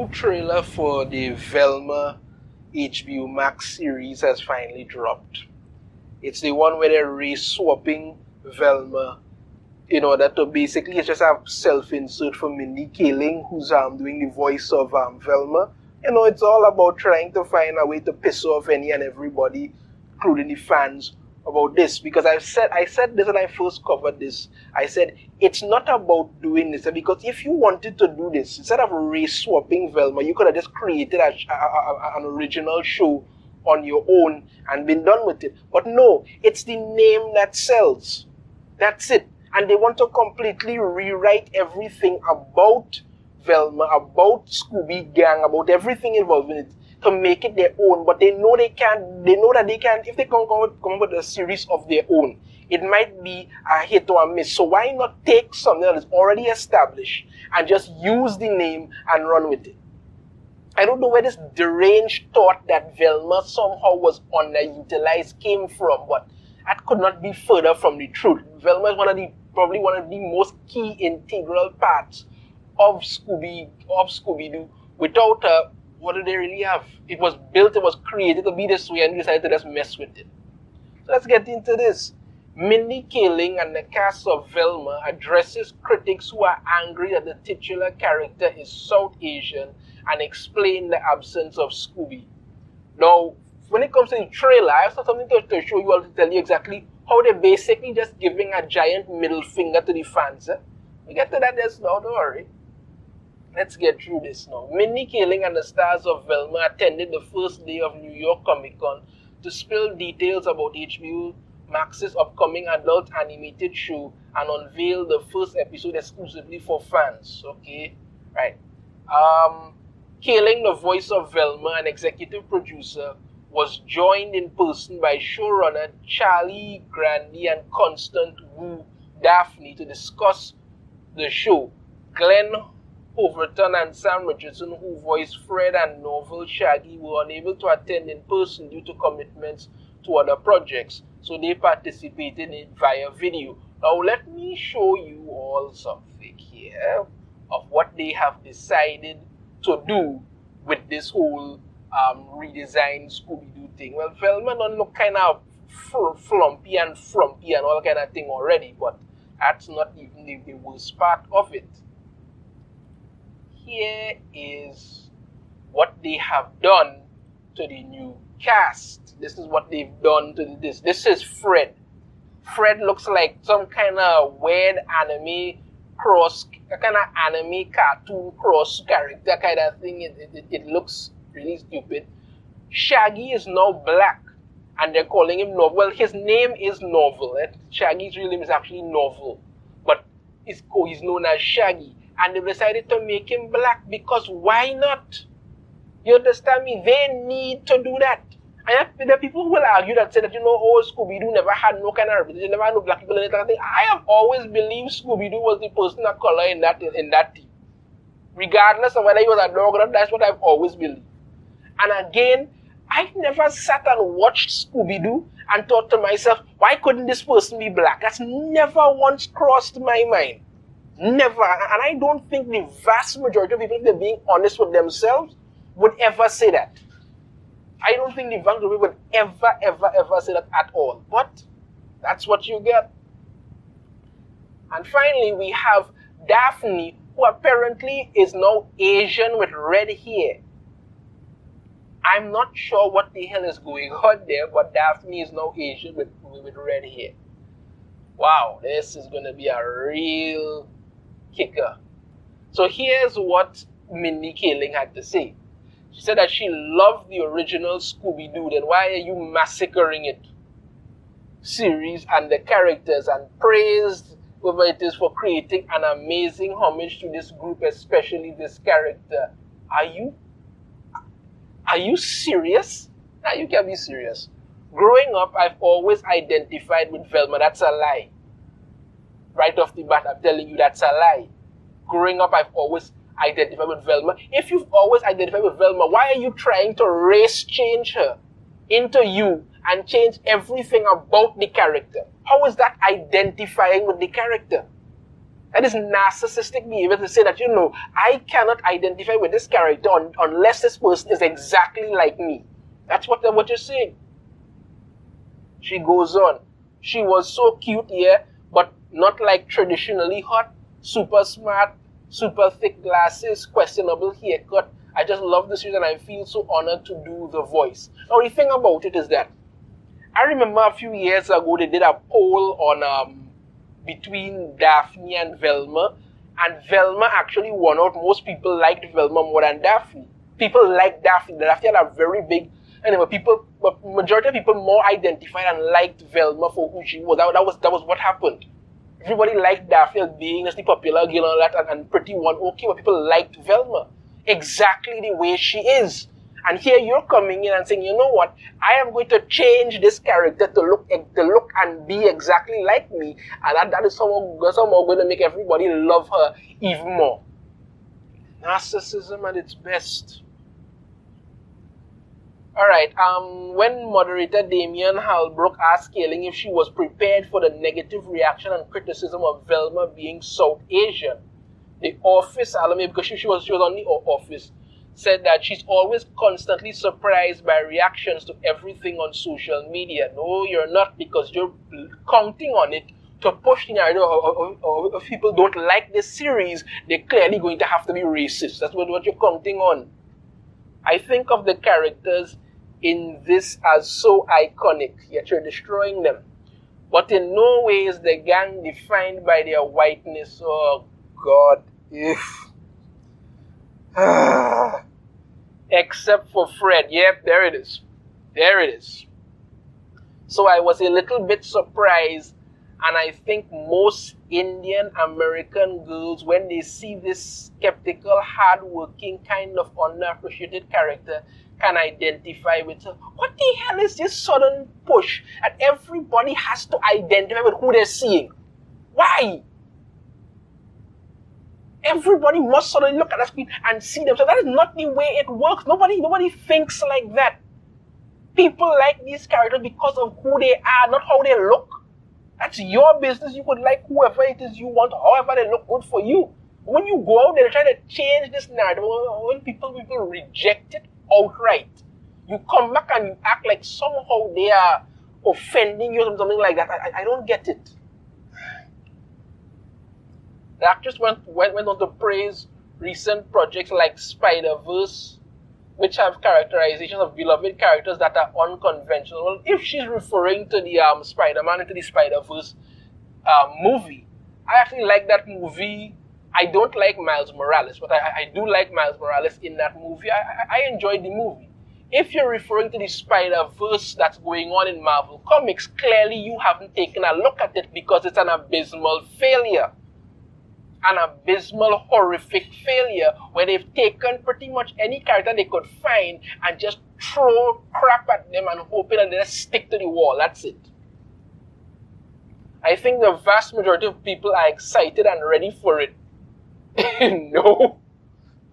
new trailer for the Velma HBO Max series has finally dropped. It's the one where they're re-swapping Velma in order to basically just have self-insert for Mindy Kaling, who's doing the voice of Velma. It's all about trying to find a way to piss off any and everybody, including the fans, about this. Because I said this when I first covered this. I said it's not about doing this, because if you wanted to do this, instead of race-swapping Velma, you could have just created an original show on your own and been done with it. But no, it's the name that sells. That's it. And they want to completely rewrite everything about Velma, about Scooby Gang, about everything involved in it, to make it their own. But they know they can't. They know that they can't. If they come up with a series of their own, it might be a hit or a miss. So why not take something that is already established and just use the name and run with it? I don't know where this deranged thought that Velma somehow was underutilized came from, but that could not be further from the truth. Velma is probably one of the most key integral parts of Scooby Doo. Without her, what do they really have? It was built, it was created to be this way, and we decided to just mess with it. So let's get into this. Mindy Kaling and the cast of Velma addresses critics who are angry that the titular character is South Asian and explain the absence of Scooby. Now, when it comes to the trailer, I have something to show you all, to tell you exactly how they're basically just giving a giant middle finger to the fans. We get to that just now, don't worry. Let's get through this now. Mindy Kaling and the stars of Velma attended the first day of New York Comic Con to spill details about HBO Max's upcoming adult animated show and unveil the first episode exclusively for fans. Okay, right. Kaling, the voice of Velma and executive producer, was joined in person by showrunner Charlie Grandy and Constant Wu Daphne to discuss the show. Glenn Overton and Sam Richardson, who voiced Fred and Norval Shaggy, were unable to attend in person due to commitments to other projects, so they participated in it via video. Now let me show you all something here of what they have decided to do with this whole redesigned Scooby-Doo thing. Well, Velma don't look kind of flumpy and frumpy and all kind of thing already, but that's not even the worst part of it. Here is what they have done to the new cast. This is what they've done to this. This is Fred. Fred looks like some kind of weird anime cross, a kind of anime cartoon cross character kind of thing. It looks really stupid. Shaggy is now black, and they're calling him Norval. Well, his name is Norval. Shaggy's real name is actually Norval, but he's known as Shaggy. And they decided to make him black because why not? You understand me? They need to do that. And there are people who will argue that say that, Scooby-Doo never had no kind of representation, never had no black people in it. I have always believed Scooby-Doo was the person of color in that team. Regardless of whether he was a dog or not, that's what I've always believed. And again, I've never sat and watched Scooby-Doo and thought to myself, why couldn't this person be black? That's never once crossed my mind. Never. And I don't think the vast majority of people, if they're being honest with themselves, would ever say that. I don't think the vast majority would ever say that at all. But that's what you get. And finally, we have Daphne, who apparently is now Asian with red hair. I'm not sure what the hell is going on there, but Daphne is now Asian with red hair. Wow, this is going to be a real kicker. So here's what Mindy Kaling had to say. She said that she loved the original Scooby Doo, then why are you massacring it? Series and the characters, and praised whoever it is for creating an amazing homage to this group, especially this character. Are you serious? Nah, you can't be serious. Growing up, I've always identified with Velma. That's a lie. Right off the bat, I'm telling you that's a lie. Growing up, I've always identified with Velma. If you've always identified with Velma, why are you trying to race change her into you and change everything about the character? How is that identifying with the character? That is narcissistic behavior to say that, I cannot identify with this character unless this person is exactly like me. That's what you're saying. She goes on. She was so cute, yeah, but not like traditionally hot. Super smart, super thick glasses, questionable haircut. I just love the series and I feel so honored to do the voice. Now the thing about it is that I remember a few years ago they did a poll on between Daphne and Velma, and Velma actually won out. Most people liked Velma more than Daphne. People liked Daphne. Daphne had a very big, anyway, majority of people more identified and liked Velma for who she was. That was what happened. Everybody liked Daphne as being as the popular girl and all that, and pretty one okay, but people liked Velma exactly the way she is. And here you're coming in and saying, you know what? I am going to change this character to look and be exactly like me, and that is somehow going to make everybody love her even more. Narcissism at its best. Alright, when moderator Damian Halbrook asked Kaling if she was prepared for the negative reaction and criticism of Velma being South Asian, the office, because she was on the office, said that she's always constantly surprised by reactions to everything on social media. No, you're not, because you're counting on it to push the narrative of people don't like this series, they're clearly going to have to be racist. That's what you're counting on. I think of the characters in this as so iconic, yet you're destroying them. But in no way is the gang defined by their whiteness. Oh, God. Except for Fred. Yep, there it is. There it is. So I was a little bit surprised, and I think most Indian American girls, when they see this skeptical, hard-working, kind of underappreciated character, can identify with her. What the hell is this sudden push? And everybody has to identify with who they're seeing. Why? Everybody must suddenly look at the screen and see themselves. That is not the way it works. Nobody thinks like that. People like these characters because of who they are, not how they look. That's your business. You could like whoever it is you want, however they look good for you. When you go out there and try to change this narrative, when people reject it outright, you come back and you act like somehow they are offending you or something like that. I don't get it. The actress went on to praise recent projects like Spider-Verse, which have characterizations of beloved characters that are unconventional. Well, if she's referring to the Spider-Man into the Spider-Verse movie, I actually like that movie. I don't like Miles Morales, but I do like Miles Morales in that movie. I enjoyed the movie. If you're referring to the Spider-Verse that's going on in Marvel Comics, clearly you haven't taken a look at it because it's an abysmal failure. An abysmal, horrific failure where they've taken pretty much any character they could find and just throw crap at them and hoping that they just stick to the wall. That's it. I think the vast majority of people are excited and ready for it. No.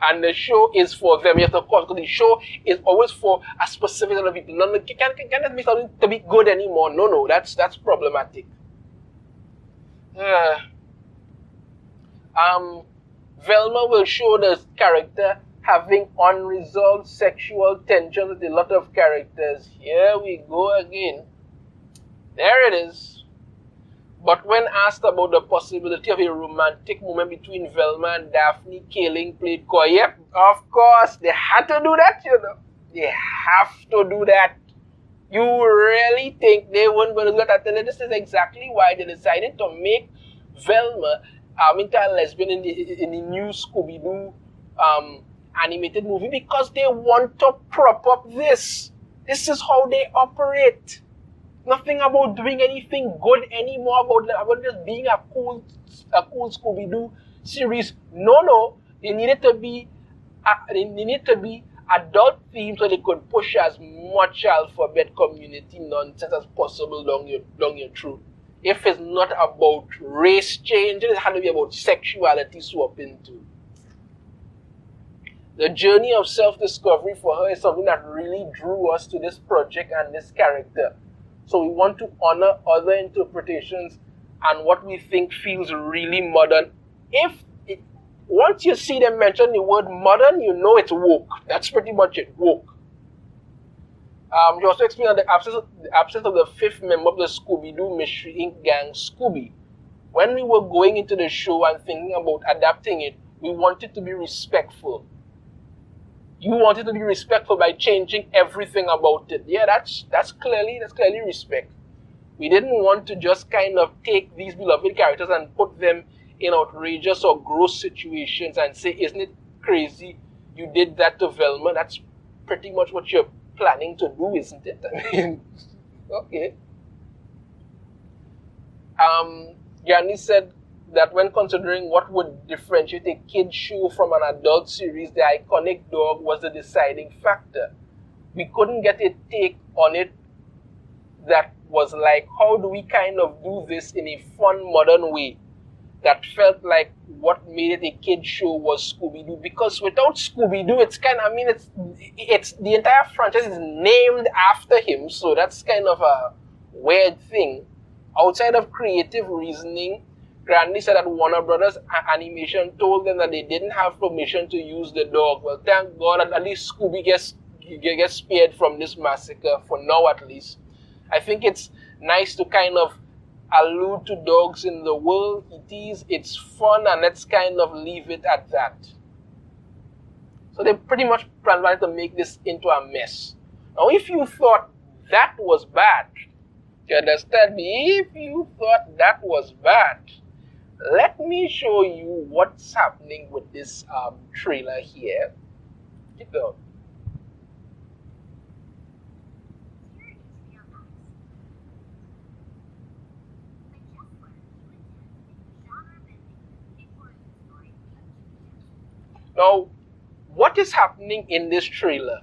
And the show is for them. Yes, of course, because the show is always for a specific set of people. No, can't be something to be good anymore. No, that's problematic. Velma will show the character having unresolved sexual tension with a lot of characters. Here we go again. There it is. But when asked about the possibility of a romantic moment between Velma and Daphne, Kaling played coy. Yep, of course, they had to do that, They have to do that. You really think they weren't going to do that? And this is exactly why they decided to make Velma into a lesbian in the new Scooby Doo animated movie, because they want to prop up this. This is how they operate. Nothing about doing anything good anymore, about just being a cool Scooby Doo series. No, they needed to be adult themes so they could push as much alphabet community nonsense as possible down your throat. If it's not about race change, it has to be about sexuality swapping too. The journey of self-discovery for her is something that really drew us to this project and this character. So we want to honor other interpretations and what we think feels really modern if it, once you see them mention the word modern, you know it's woke. That's pretty much it, woke. He also explained that the absence of the fifth member of the Scooby Doo Mystery Inc. gang, Scooby. When we were going into the show and thinking about adapting it, we wanted to be respectful. You wanted to be respectful by changing everything about it. Yeah, that's clearly respect. We didn't want to just kind of take these beloved characters and put them in outrageous or gross situations and say, isn't it crazy you did that to Velma? That's pretty much what you're planning to do, isn't it? I mean, okay. Yanni said that when considering what would differentiate a kid's show from an adult series, the iconic dog was the deciding factor. We couldn't get a take on it that was like, how do we kind of do this in a fun, modern way that felt like what made it a kid's show was Scooby Doo? Because without Scooby Doo, it's kind of, I mean, it's the entire franchise is named after him, so that's kind of a weird thing. Outside of creative reasoning, Grandy said that Warner Brothers Animation told them that they didn't have permission to use the dog. Well, thank God at least Scooby gets spared from this massacre, for now at least. I think it's nice to kind of allude to dogs in the world. It's fun, and let's kind of leave it at that. So they pretty much planned to make this into a mess. Now, if you thought that was bad, you understand me? If you thought that was bad, let me show you what's happening with this trailer here. Keep going. Now, what is happening in this trailer,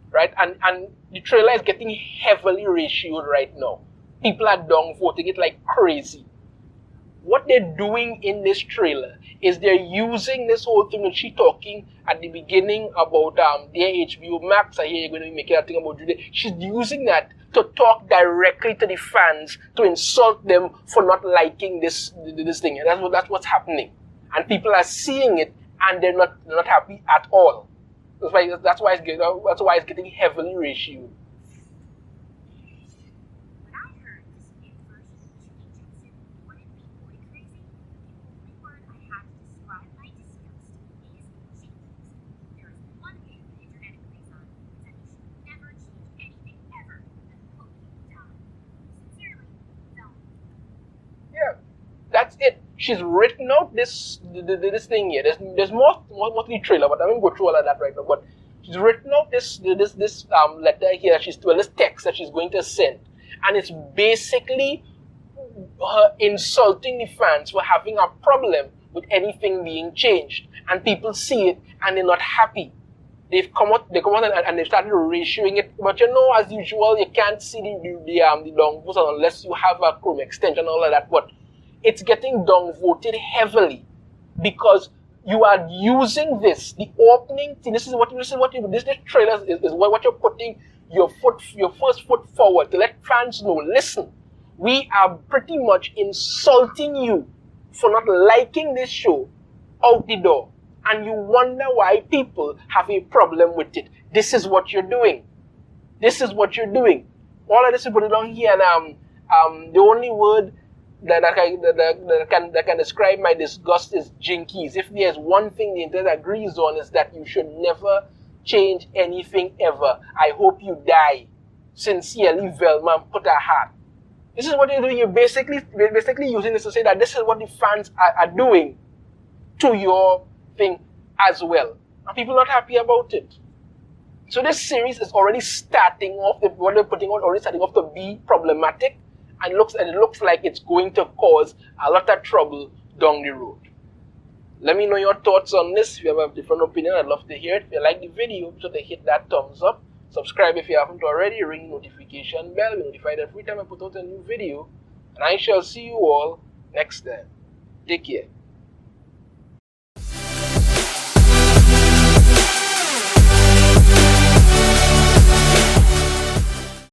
right? And the trailer is getting heavily ratioed right now. People are downvoting it like crazy. What they're doing in this trailer is they're using this whole thing that she's talking at the beginning about their HBO Max. I hear you're going to be making a thing about Judy. She's using that to talk directly to the fans, to insult them for not liking this thing. And that's what's happening. And people are seeing it, and they're not happy at all. That's why it's getting heavily ratioed. That's it. She's written out this thing here. There's more to the trailer, but I won't go through all of that right now. But she's written out this letter here. This text that she's going to send, and it's basically her insulting the fans for having a problem with anything being changed, and people see it and they're not happy. They come out and they've started ratioing it. But you know, as usual, you can't see the downvotes unless you have a Chrome extension and all of that. But it's getting downvoted heavily because you are using the opening thing. This trailer is what you're putting your first foot forward to let fans know. Listen, we are pretty much insulting you for not liking this show out the door, and you wonder why people have a problem with it. This is what you're doing. This is what you're doing. All of this is put it on here, and the only word that can describe my disgust is jinkies. If there's one thing the internet agrees on, is that you should never change anything ever. I hope you die. Sincerely, Velma, put a heart. This is what you're doing. You're basically using this to say that this is what the fans are doing to your thing as well. And people are not happy about it. So this series is already starting off, what they're putting out already starting off to be problematic. And it looks like it's going to cause a lot of trouble down the road. Let me know your thoughts on this. If you have a different opinion, I'd love to hear it. If you like the video, be sure to hit that thumbs up. Subscribe if you haven't already. Ring the notification bell. Be notified every time I put out a new video. And I shall see you all next time. Take care.